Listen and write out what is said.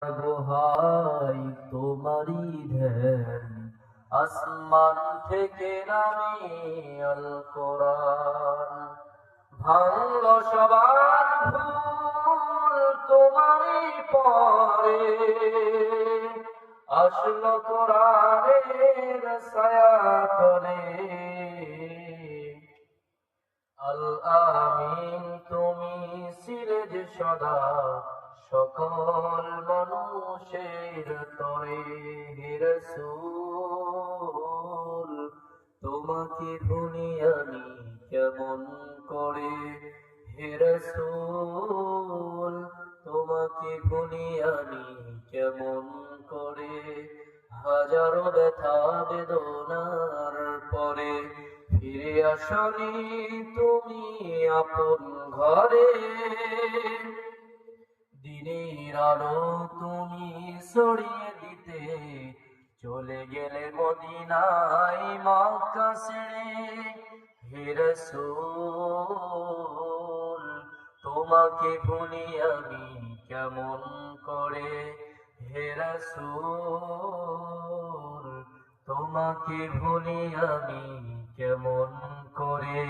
দোহাই তোমারি ধ্যান, আসমান থেকে নামে আল কোরআন। ভাঙল সবার ভুল তোমারই পরে, আসলো কোরআনের ছায়াতলে। আল আমিন তুমি ছিলে যে সদা সকল মানুষের তরে। হে রাসূল তোমাকে ভুলি আমি কেমন করে। হে রাসূল তোমাকে ভুলি আমি কেমন করে। হাজারো ব্যথা বেদনার পরে ফিরে আসনি তুমি আপন ঘরে। দিনের আলো তুমি ছড়িয়ে দিতে চলে গেলে মদিনায় মক্কা ছেড়ে। হে রাসূল তোমাকে ভুলি আমি কেমন করে। হে রাসূল তোমাকে ভুলি আমি কেমন করে।